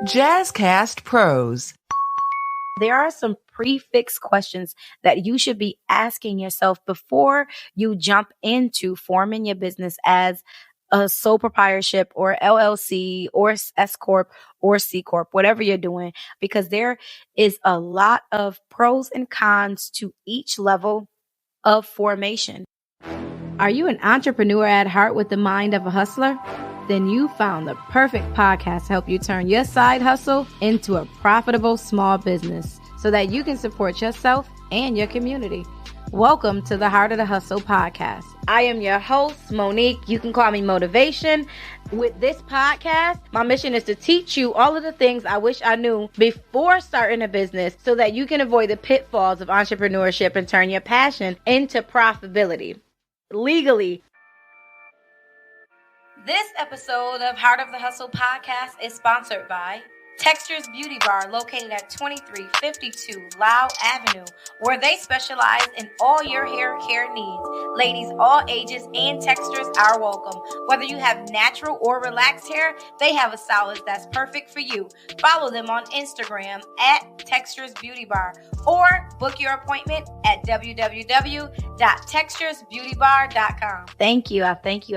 Jazzcast Pros. There are some prefix questions that you should be asking yourself before you jump into forming your business as a sole proprietorship or LLC or S Corp or C Corp, whatever you're doing, because there is a lot of pros and cons to each level of formation. Are you an entrepreneur at heart with the mind of a hustler? Then you found the perfect podcast to help you turn your side hustle into a profitable small business so that you can support yourself and your community. Welcome to the Heart of the Hustle podcast. I am your host, Monique. You can call me Motivation. With this podcast, my mission is to teach you all of the things I wish I knew before starting a business so that you can avoid the pitfalls of entrepreneurship and turn your passion into profitability legally. This episode of Heart of the Hustle podcast is sponsored by Textures Beauty Bar, located at 2352 Lau Avenue, where they specialize in all your hair care needs. Ladies, all ages and textures are welcome. Whether you have natural or relaxed hair, they have a stylist that's perfect for you. Follow them on Instagram at Textures Beauty Bar or book your appointment at www.texturesbeautybar.com. Thank you. I thank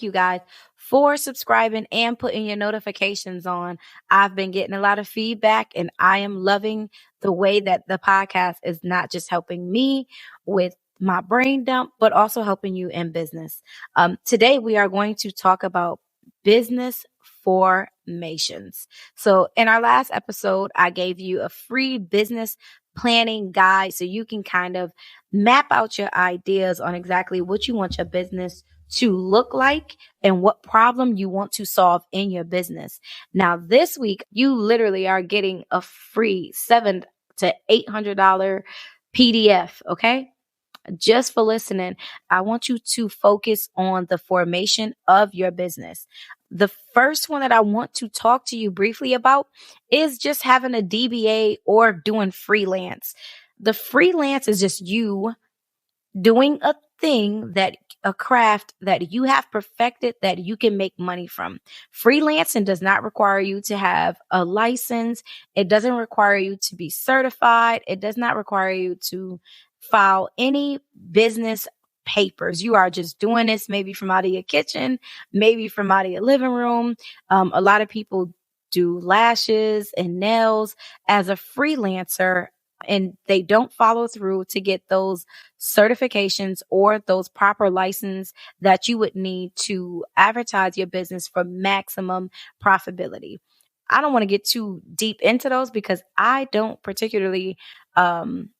you guys for subscribing and putting your notifications on. I've been getting a lot of feedback and I am loving the way that the podcast is not just helping me with my brain dump, but also helping you in business. Today we are going to talk about business formations. So in our last episode, I gave you a free business planning guide so you can kind of map out your ideas on exactly what you want your business to look like and what problem you want to solve in your business. Now, this week, you literally are getting a free $700 to $800 PDF, okay? Just for listening, I want you to focus on the formation of your business. The first one that I want to talk to you briefly about is just having a DBA or doing freelance. The freelance is just you doing a thing, a craft that you have perfected that you can make money from. Freelancing does not require you to have a license. It doesn't require you to be certified. It does not require you to file any business papers. You are just doing this maybe from out of your kitchen, maybe from out of your living room. A lot of people do lashes and nails as a freelancer, and they don't follow through to get those certifications or those proper license that you would need to advertise your business for maximum profitability. I don't want to get too deep into those because I don't particularly, I'm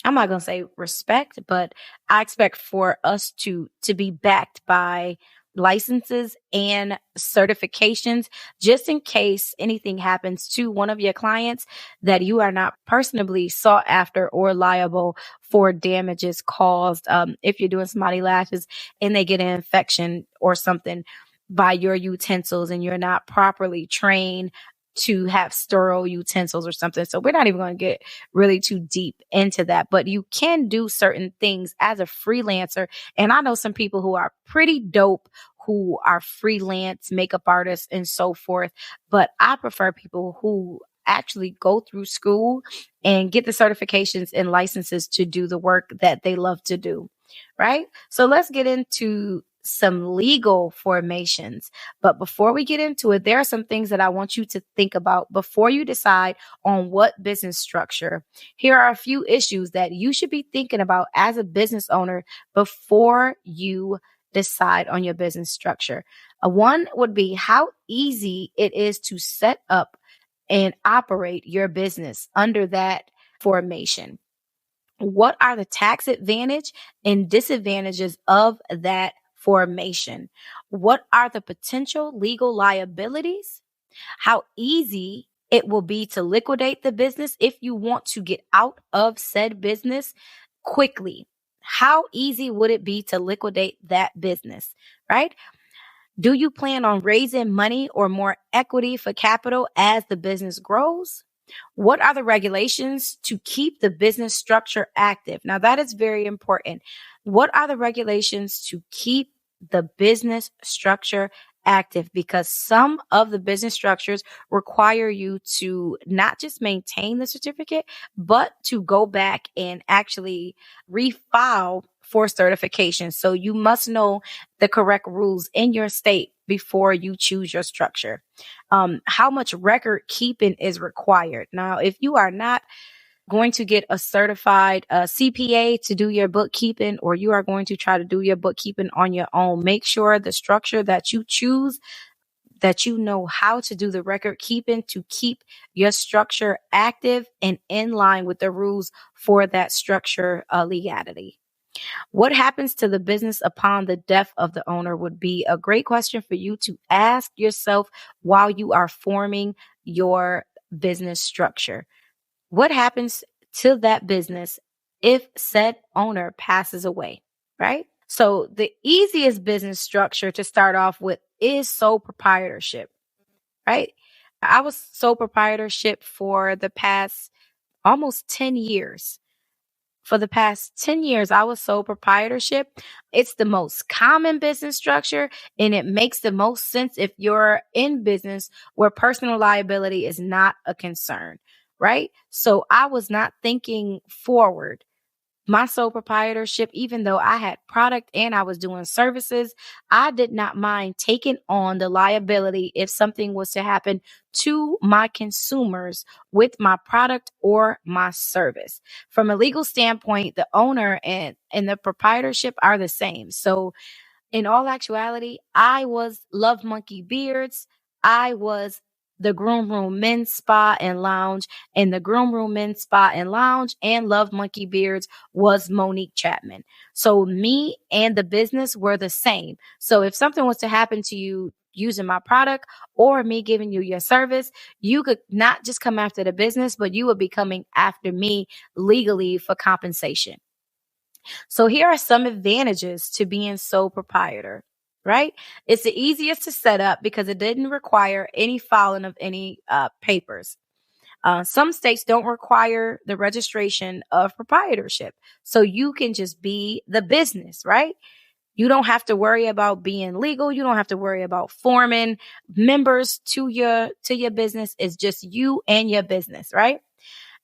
not going to say respect, but I expect for us to be backed by licenses and certifications, just in case anything happens to one of your clients that you are not personally sought after or liable for damages caused if you're doing somebody lashes and they get an infection or something by your utensils and you're not properly trained to have sterile utensils or something. So we're not even going to get really too deep into that, but you can do certain things as a freelancer. And I know some people who are pretty dope, who are freelance makeup artists and so forth, but I prefer people who actually go through school and get the certifications and licenses to do the work that they love to do, right? So let's get into some legal formations. But before we get into it, there are some things that I want you to think about before you decide on what business structure. Here are a few issues that you should be thinking about as a business owner before you decide on your business structure. One would be how easy it is to set up and operate your business under that formation. What are the tax advantage and disadvantages of that formation? What are the potential legal liabilities? How easy it will be to liquidate the business if you want to get out of said business quickly. How easy would it be to liquidate that business, right? Do you plan on raising money or more equity for capital as the business grows? What are the regulations to keep the business structure active? Now, that is very important. What are the regulations to keep the business structure active because some of the business structures require you to not just maintain the certificate, but to go back and actually refile for certification. So you must know the correct rules in your state before you choose your structure. How much record keeping is required. Now, if you are not going to get a certified CPA to do your bookkeeping, or you are going to try to do your bookkeeping on your own, make sure the structure that you choose, that you know how to do the record keeping to keep your structure active and in line with the rules for that structure legality. What happens to the business upon the death of the owner would be a great question for you to ask yourself while you are forming your business structure. What happens to that business if said owner passes away, right? So the easiest business structure to start off with is sole proprietorship, right? I was sole proprietorship for the past almost 10 years. For the past 10 years, I was sole proprietorship. It's the most common business structure, and it makes the most sense if you're in business where personal liability is not a concern, right? So I was not thinking forward. My sole proprietorship, even though I had product and I was doing services, I did not mind taking on the liability if something was to happen to my consumers with my product or my service. From a legal standpoint, the owner and the proprietorship are the same. So in all actuality, I was Love Monkey Beards. I was the Groom Room Men's Spa and Lounge, and the Groom Room Men's Spa and Lounge and Love Monkey Beards was Monique Chapman. So me and the business were the same. So if something was to happen to you using my product or me giving you your service, you could not just come after the business, but you would be coming after me legally for compensation. So here are some advantages to being sole proprietor, right? It's the easiest to set up because it didn't require any filing of any papers. Some states don't require the registration of proprietorship. So you can just be the business, right? You don't have to worry about being legal. You don't have to worry about forming members to your business. It's just you and your business, right?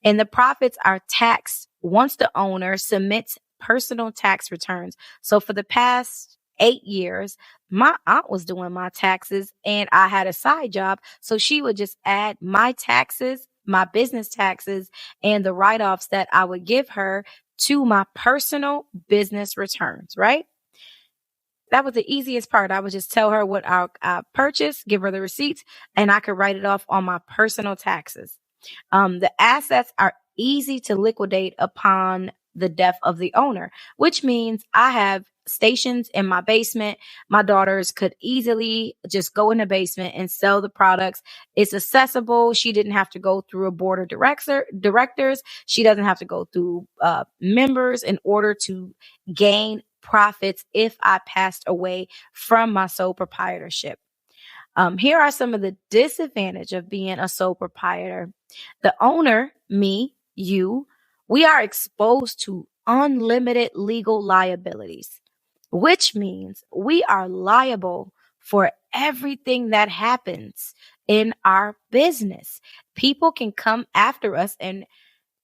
And the profits are taxed once the owner submits personal tax returns. So for the past 8 years, my aunt was doing my taxes and I had a side job. So she would just add my taxes, my business taxes, and the write-offs that I would give her to my personal business returns, right? That was the easiest part. I would just tell her what I purchased, give her the receipts, and I could write it off on my personal taxes. The assets are easy to liquidate upon the death of the owner, which means I have stations in my basement. My daughters could easily just go in the basement and sell the products. It's accessible. She didn't have to go through a board of directors. She doesn't have to go through members in order to gain profits if I passed away from my sole proprietorship. Here are some of the disadvantages of being a sole proprietor. The owner, me, you, we are exposed to unlimited legal liabilities, which means we are liable for everything that happens in our business. People can come after us, and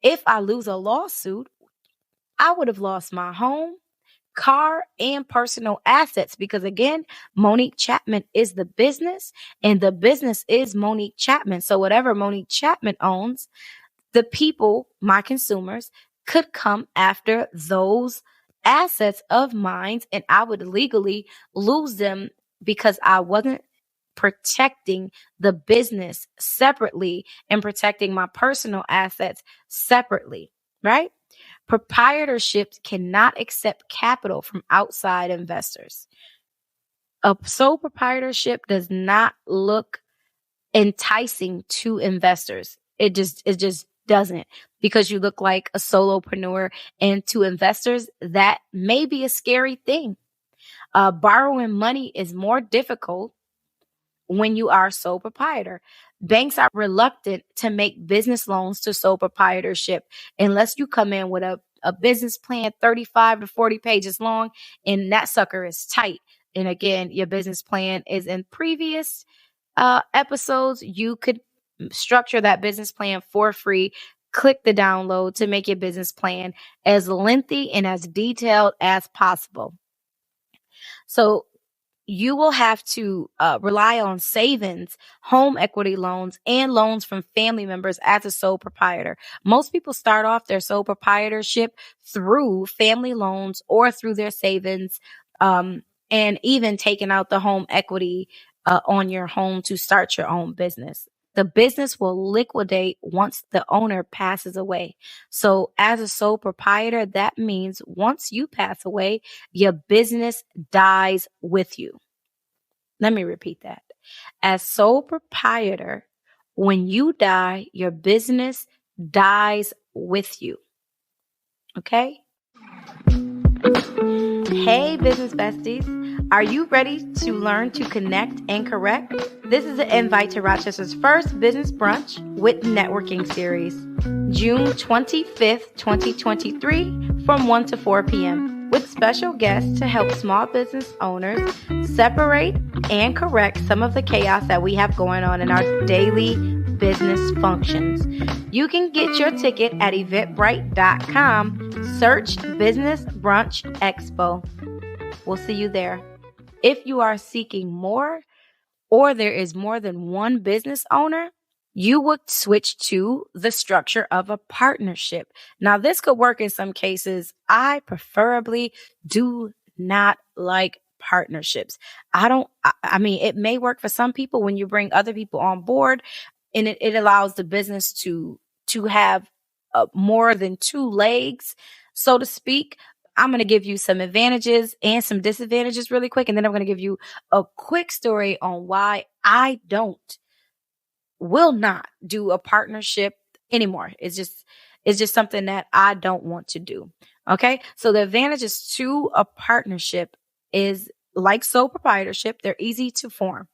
if I lose a lawsuit, I would have lost my home, car, and personal assets because, again, Monique Chapman is the business and the business is Monique Chapman. So whatever Monique Chapman owns, the people, my consumers, could come after those assets of mine and I would legally lose them because I wasn't protecting the business separately and protecting my personal assets separately, right? Proprietorships cannot accept capital from outside investors. A sole proprietorship does not look enticing to investors. It just doesn't, because you look like a solopreneur, and to investors, that may be a scary thing. Borrowing money is more difficult when you are a sole proprietor. Banks are reluctant to make business loans to sole proprietorship unless you come in with a business plan 35 to 40 pages long and that sucker is tight. and again, your business plan is in previous episodes, you could structure that business plan for free. Click the download to make your business plan as lengthy and as detailed as possible. So you will have to rely on savings, home equity loans, and loans from family members as a sole proprietor. Most people start off their sole proprietorship through family loans or through their savings, and even taking out the home equity on your home to start your own business. The business will liquidate once the owner passes away. So as a sole proprietor, that means once you pass away, your business dies with you. Let me repeat that. As sole proprietor, when you die, your business dies with you. Okay? Hey, business besties. Are you ready to learn to connect and correct? This is an invite to Rochester's first business brunch with networking series, June 25th, 2023, from 1 to 4 p.m. with special guests to help small business owners separate and correct some of the chaos that we have going on in our daily business functions. You can get your ticket at eventbrite.com. Search Business Brunch Expo. We'll see you there. If you are seeking more, or there is more than one business owner, you would switch to the structure of a partnership. Now, this could work in some cases. I preferably do not like partnerships. I mean, it may work for some people when you bring other people on board, and it allows the business to have more than two legs, so to speak. I'm going to give you some advantages and some disadvantages really quick. And then I'm going to give you a quick story on why I will not do a partnership anymore. It's just something that I don't want to do. Okay. So the advantages to a partnership is like sole proprietorship. They're easy to form.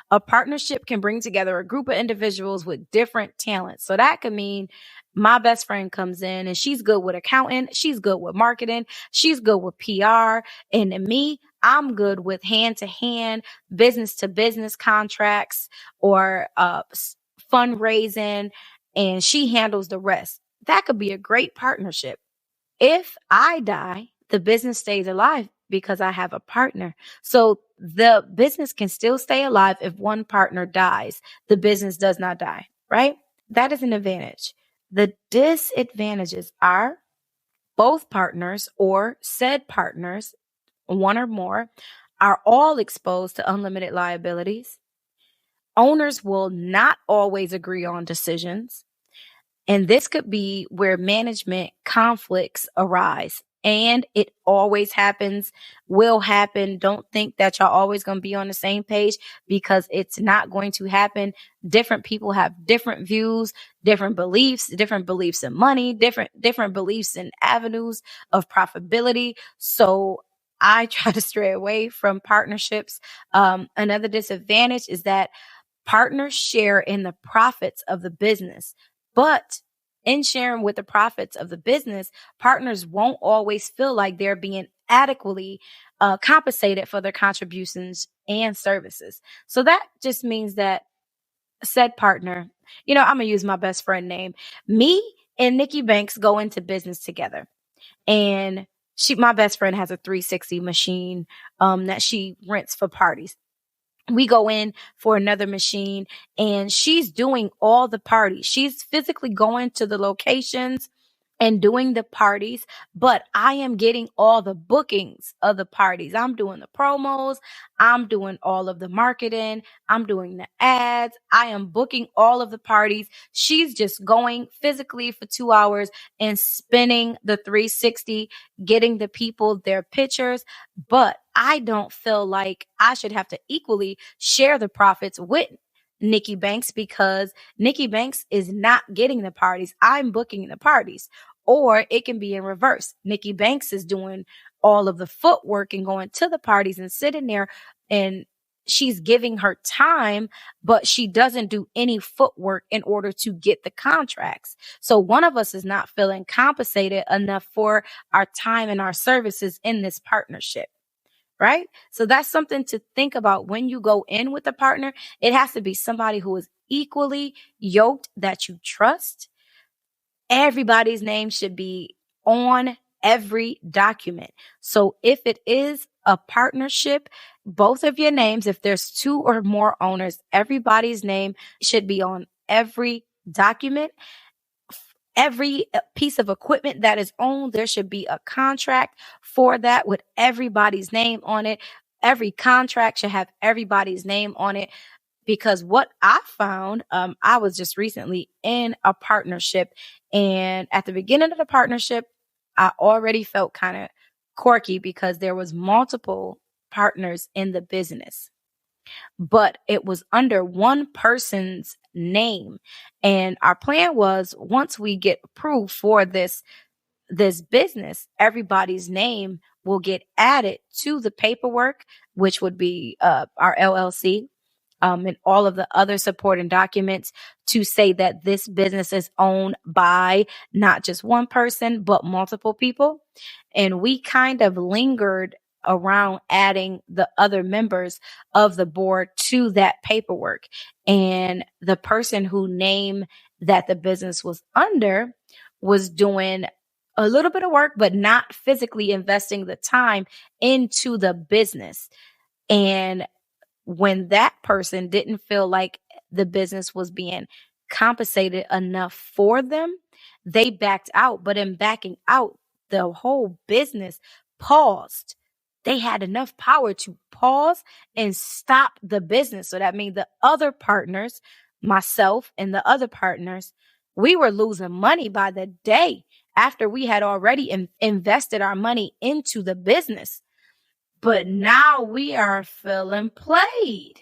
A partnership can bring together a group of individuals with different talents. So that could mean my best friend comes in and she's good with accounting. She's good with marketing. She's good with PR. And me, I'm good with hand-to-hand, business-to-business contracts or fundraising, and she handles the rest. That could be a great partnership. If I die, the business stays alive because I have a partner. So the business can still stay alive if one partner dies. The business does not die, right? That is an advantage. The disadvantages are both partners or said partners, one or more, are all exposed to unlimited liabilities. Owners will not always agree on decisions. And this could be where management conflicts arise. And it always happens, will happen. Don't think that y'all always going to be on the same page, because it's not going to happen. Different people have different views, different beliefs in money, different beliefs in avenues of profitability. So I try to stray away from partnerships. Another disadvantage is that partners share in the profits of the business, but in sharing with the profits of the business, partners won't always feel like they're being adequately compensated for their contributions and services. So that just means that said partner, I'm going to use my best friend name. Me and Nikki Banks go into business together. And my best friend has a 360 machine that she rents for parties. We go in for another machine and she's doing all the parties. She's physically going to the locations and doing the parties, but I am getting all the bookings of the parties. I'm doing the promos. I'm doing all of the marketing. I'm doing the ads. I am booking all of the parties. She's just going physically for 2 hours and spinning the 360, getting the people their pictures. But I don't feel like I should have to equally share the profits with Nikki Banks, because Nikki Banks is not getting the parties. I'm booking the parties. Or it can be in reverse. Nikki Banks is doing all of the footwork and going to the parties and sitting there, and she's giving her time, but she doesn't do any footwork in order to get the contracts. So one of us is not feeling compensated enough for our time and our services in this partnership. right? So that's something to think about when you go in with a partner. It has to be somebody who is equally yoked, that you trust. Everybody's name should be on every document. So if it is a partnership, both of your names, if there's two or more owners, everybody's name should be on every document. Every piece of equipment that is owned, there should be a contract for that with everybody's name on it. Every contract should have everybody's name on it. Because what I found, I was just recently in a partnership, and at the beginning of the partnership, I already felt kind of quirky because there was multiple partners in the business, but it was under one person's name. And our plan was, once we get approved for this business, everybody's name will get added to the paperwork, which would be our LLC, and all of the other supporting documents to say that this business is owned by not just one person, but multiple people. And we kind of lingered around adding the other members of the board to that paperwork. And the person who named that the business was under was doing a little bit of work, but not physically investing the time into the business. And when that person didn't feel like the business was being compensated enough for them, they backed out. But in backing out, the whole business paused. They had enough power to pause and stop the business. So that means the other partners, myself and the other partners, we were losing money by the day after we had already invested our money into the business. But now we are feeling played.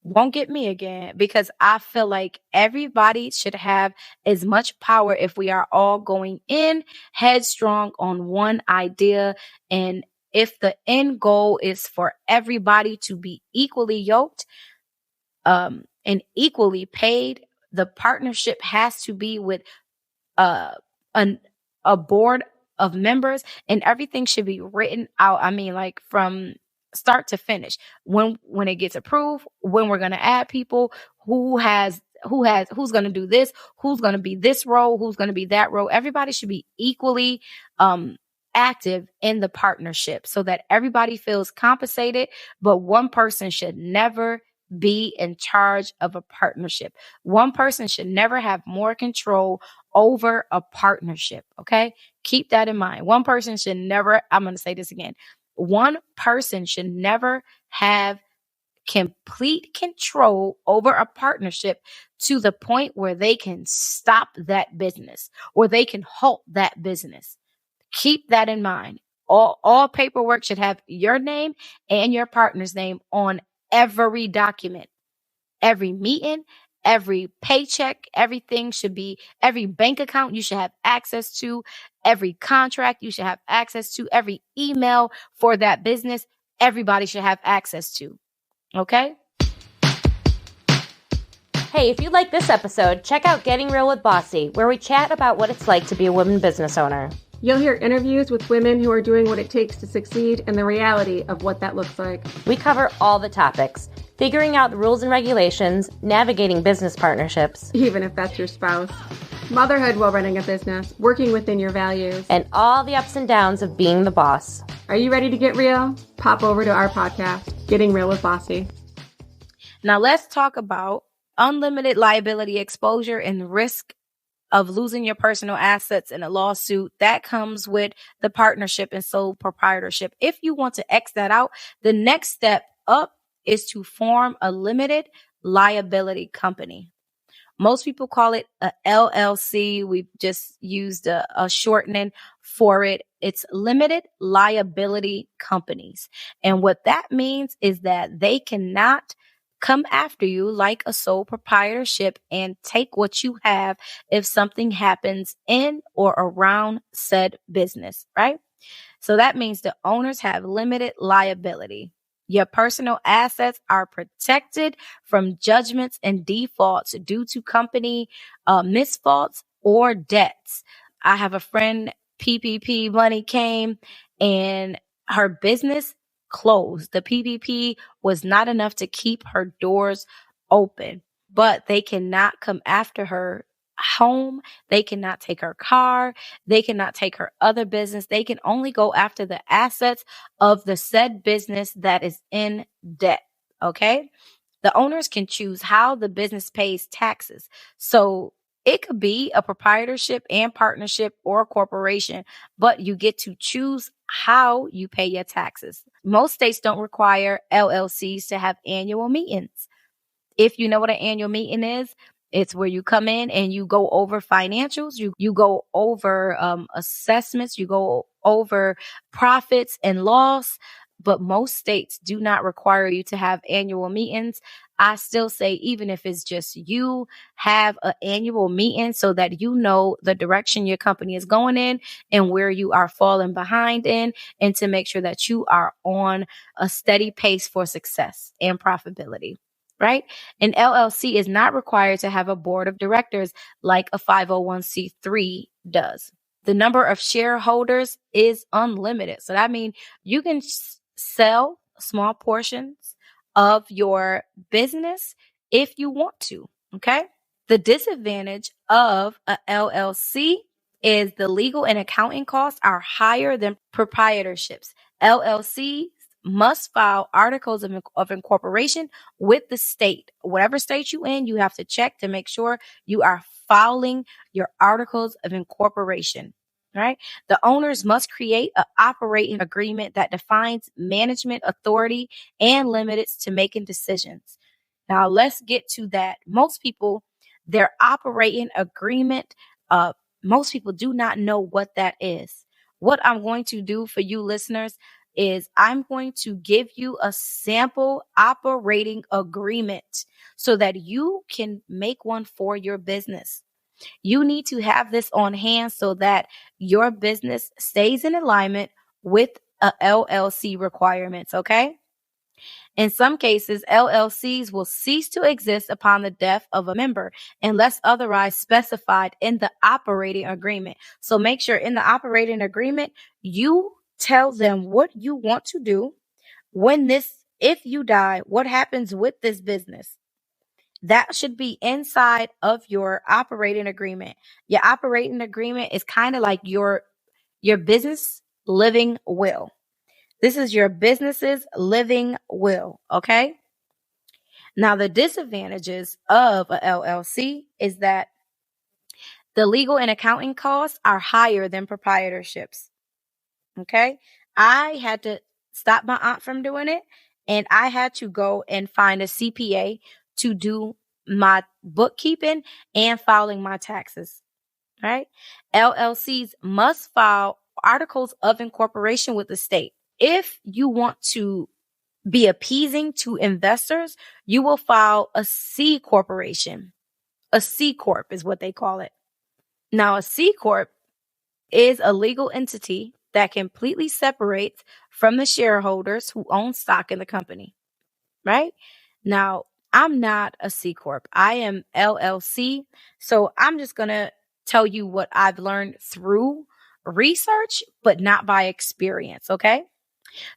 Won't get me again, because I feel like everybody should have as much power if we are all going in headstrong on one idea. And if the end goal is for everybody to be equally yoked and equally paid, the partnership has to be with a board of members, and everything should be written out. I mean, like from start to finish, when it gets approved, when we're going to add people, who's going to do this, who's going to be this role, who's going to be that role. Everybody should be equally active in the partnership so that everybody feels compensated, but one person should never be in charge of a partnership. One person should never have more control over a partnership. Okay. Keep that in mind. One person should never, I'm going to say this again. One person should never have complete control over a partnership to the point where they can stop that business or they can halt that business. Keep that in mind. All paperwork should have your name and your partner's name on every document, every meeting, every paycheck. Everything should be, every bank account you should have access to, every contract you should have access to, every email for that business, everybody should have access to. Okay? Hey, if you like this episode, check out Getting Real with Bossy, where we chat about what it's like to be a woman business owner. You'll hear interviews with women who are doing what it takes to succeed and the reality of what that looks like. We cover all the topics, figuring out the rules and regulations, navigating business partnerships, even if that's your spouse, motherhood while running a business, working within your values, and all the ups and downs of being the boss. Are you ready to get real? Pop over to our podcast, Getting Real with Bossy. Now let's talk about unlimited liability exposure and risk of losing your personal assets in a lawsuit that comes with the partnership and sole proprietorship. If you want to X that out, the next step up is to form a limited liability company. Most people call it a LLC. We've just used a shortening for it. It's limited liability companies. And what that means is that they cannot come after you like a sole proprietorship and take what you have if something happens in or around said business, right? So that means the owners have limited liability. Your personal assets are protected from judgments and defaults due to company misfaults or debts. I have a friend, PPP money came and her business closed. The PPP was not enough to keep her doors open, but they cannot come after her home. They cannot take her car. They cannot take her other business. They can only go after the assets of the said business that is in debt. Okay. The owners can choose how the business pays taxes. So it could be a proprietorship and partnership or a corporation, but you get to choose how you pay your taxes. Most states don't require LLCs to have annual meetings. If you know what an annual meeting is, it's where you come in and you go over financials, you go over assessments, you go over profits and loss, but most states do not require you to have annual meetings. I still say, even if it's just you, have an annual meeting so that you know the direction your company is going in and where you are falling behind in, and to make sure that you are on a steady pace for success and profitability. Right? An LLC is not required to have a board of directors like a 501c3 does. The number of shareholders is unlimited. So that means you can sell small portions of your business if you want to. Okay. The disadvantage of a LLC is the legal and accounting costs are higher than proprietorships. LLCs must file articles of incorporation with the state. Whatever state you in, you have to check to make sure you are filing your articles of incorporation. Right? The owners must create an operating agreement that defines management authority and limits to making decisions. Now let's get to that. Most people, their operating agreement, most people do not know what that is. What I'm going to do for you listeners is I'm going to give you a sample operating agreement so that you can make one for your business. You need to have this on hand so that your business stays in alignment with a LLC requirements, okay? In some cases, LLCs will cease to exist upon the death of a member unless otherwise specified in the operating agreement. So make sure in the operating agreement, you tell them what you want to do if you die, what happens with this business. That should be inside of your operating agreement. Your operating agreement is kind of like your business living will. This is your business's living will, okay? Now, the disadvantages of a LLC is that the legal and accounting costs are higher than proprietorships, okay? I had to stop my aunt from doing it, and I had to go and find a CPA to do my bookkeeping and filing my taxes, right? LLCs must file articles of incorporation with the state. If you want to be appeasing to investors, you will file a C corporation. A C corp is what they call it. Now, a C corp is a legal entity that completely separates from the shareholders who own stock in the company, right? Now, I'm not a C corp. I am LLC. So I'm just going to tell you what I've learned through research, but not by experience, okay?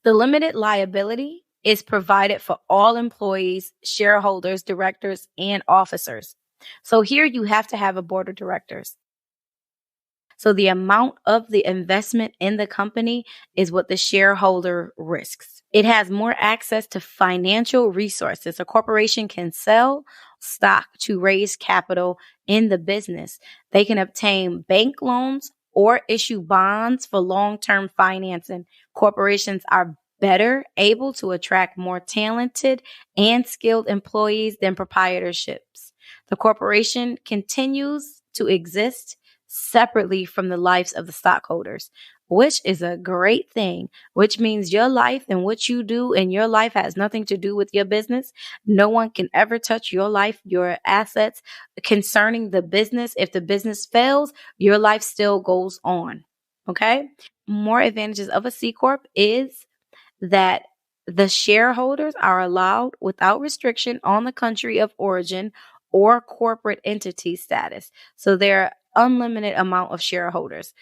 The limited liability is provided for all employees, shareholders, directors, and officers. So here you have to have a board of directors. So the amount of the investment in the company is what the shareholder risks. It has more access to financial resources. A corporation can sell stock to raise capital in the business. They can obtain bank loans or issue bonds for long-term financing. Corporations are better able to attract more talented and skilled employees than proprietorships. The corporation continues to exist separately from the lives of the stockholders, which is a great thing, which means your life and what you do in your life has nothing to do with your business. No one can ever touch your life, your assets concerning the business. If the business fails, your life still goes on. Okay. More advantages of a C Corp is that the shareholders are allowed without restriction on the country of origin or corporate entity status. So there are unlimited amount of shareholders.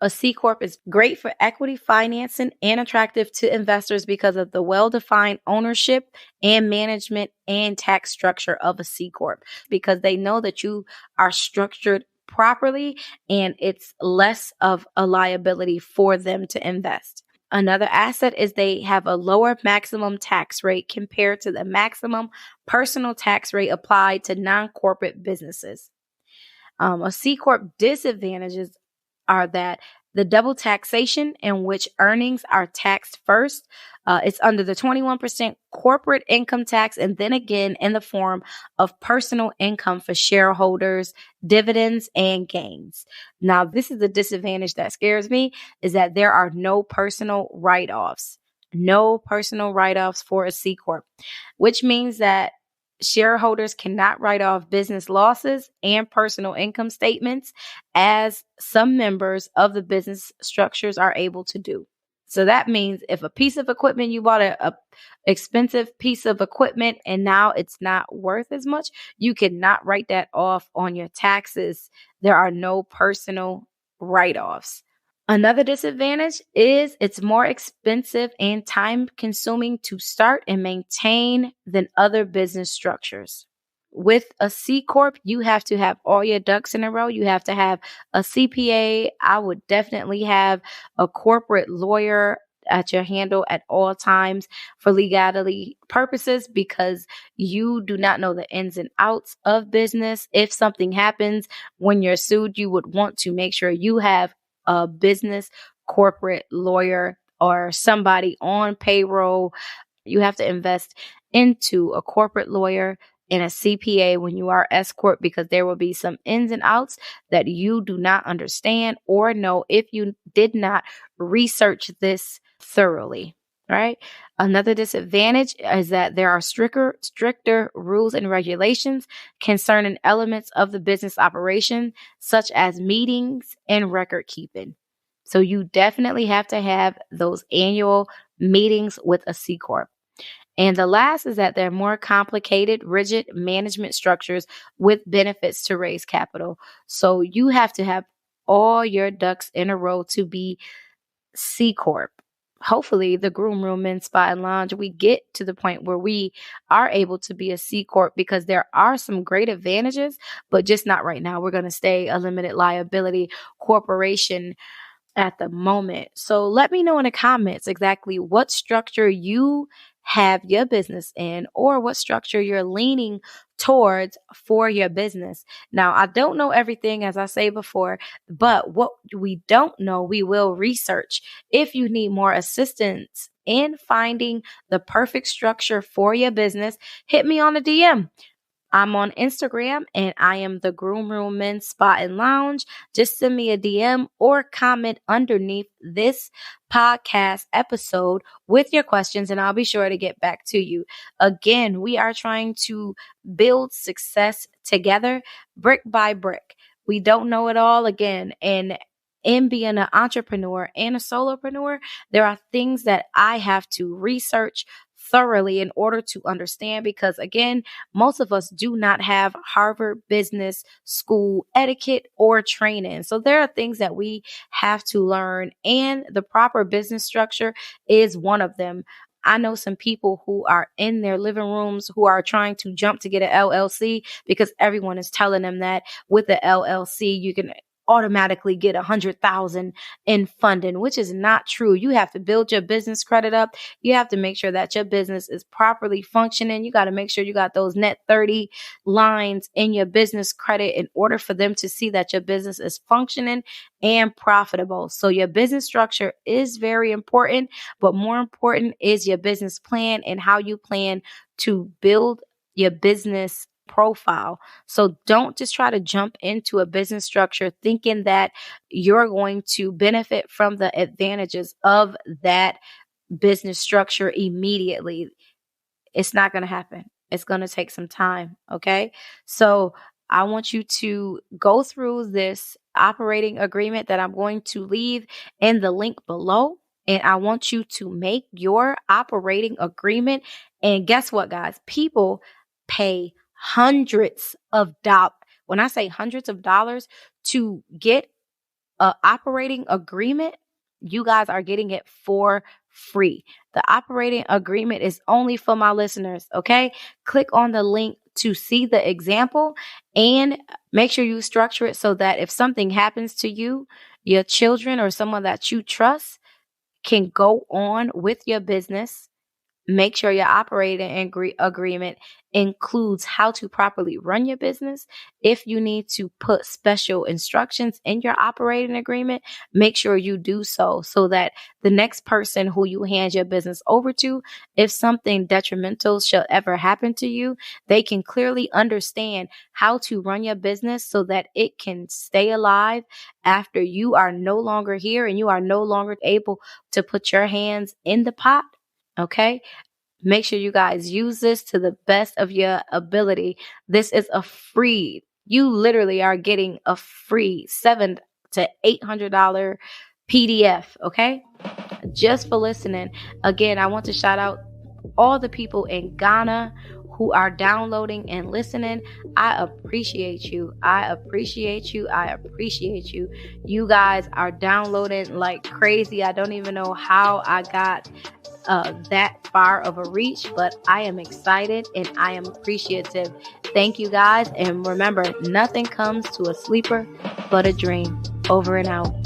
A C Corp is great for equity financing and attractive to investors because of the well-defined ownership and management and tax structure of a C Corp, because they know that you are structured properly and it's less of a liability for them to invest. Another asset is they have a lower maximum tax rate compared to the maximum personal tax rate applied to non-corporate businesses. A C Corp disadvantages are that the double taxation in which earnings are taxed first. It's under the 21% corporate income tax, and then again in the form of personal income for shareholders, dividends, and gains. Now, this is the disadvantage that scares me, is that there are no personal write-offs. No personal write-offs for a C Corp, which means that shareholders cannot write off business losses and personal income statements as some members of the business structures are able to do. So that means if a piece of equipment, you bought a expensive piece of equipment and now it's not worth as much, you cannot write that off on your taxes. There are no personal write-offs. Another disadvantage is it's more expensive and time consuming to start and maintain than other business structures. With a C Corp, you have to have all your ducks in a row. You have to have a CPA. I would definitely have a corporate lawyer at your handle at all times for legality purposes, because you do not know the ins and outs of business. If something happens when you're sued, you would want to make sure you have a business corporate lawyer or somebody on payroll. You have to invest into a corporate lawyer and a CPA when you are S Corp, because there will be some ins and outs that you do not understand or know if you did not research this thoroughly. Right. Another disadvantage is that there are stricter rules and regulations concerning elements of the business operation, such as meetings and record keeping. So you definitely have to have those annual meetings with a C Corp. And the last is that they're more complicated, rigid management structures with benefits to raise capital. So you have to have all your ducks in a row to be C Corp. Hopefully the Groom Room Men's Spa and Lounge, we get to the point where we are able to be a C Corp, because there are some great advantages, but just not right now. We're going to stay a limited liability corporation at the moment. So let me know in the comments exactly what structure you have your business in, or what structure you're leaning towards for your business. Now, I don't know everything, as I say before, but what we don't know, we will research. If you need more assistance in finding the perfect structure for your business, hit me on a DM. I'm on Instagram and I am the Groom Room Men's Spa and Lounge. Just send me a DM or comment underneath this podcast episode with your questions, and I'll be sure to get back to you. Again, we are trying to build success together, brick by brick. We don't know it all. Again, and in being an entrepreneur and a solopreneur, there are things that I have to research thoroughly in order to understand, because again, most of us do not have Harvard Business School etiquette or training. So there are things that we have to learn, and the proper business structure is one of them. I know some people who are in their living rooms who are trying to jump to get an LLC because everyone is telling them that with the LLC, you can automatically get 100,000 in funding, which is not true. You have to build your business credit up. You have to make sure that your business is properly functioning. You got to make sure you got those net 30 lines in your business credit in order for them to see that your business is functioning and profitable. So your business structure is very important, but more important is your business plan and how you plan to build your business profile. So don't just try to jump into a business structure thinking that you're going to benefit from the advantages of that business structure immediately. It's not going to happen. It's going to take some time. Okay. So I want you to go through this operating agreement that I'm going to leave in the link below. And I want you to make your operating agreement. And guess what, guys? People pay hundreds of dollars. When I say hundreds of dollars to get operating agreement, you guys are getting it for free. The operating agreement is only for my listeners, okay? Click on the link to see the example and make sure you structure it so that if something happens to you, your children or someone that you trust can go on with your business. Make sure your operating agreement includes how to properly run your business. If you need to put special instructions in your operating agreement, make sure you do so that the next person who you hand your business over to, if something detrimental shall ever happen to you, they can clearly understand how to run your business so that it can stay alive after you are no longer here and you are no longer able to put your hands in the pot. Okay? Make sure you guys use this to the best of your ability. This is a free, you literally are getting a free $700 to $800 PDF, okay? Just for listening. Again, I want to shout out all the people in Ghana who are downloading and listening. I appreciate you. I appreciate you. I appreciate you. You guys are downloading like crazy. I don't even know how I got that far of a reach, but I am excited and I am appreciative. Thank you guys. And remember, nothing comes to a sleeper but a dream. Over and out.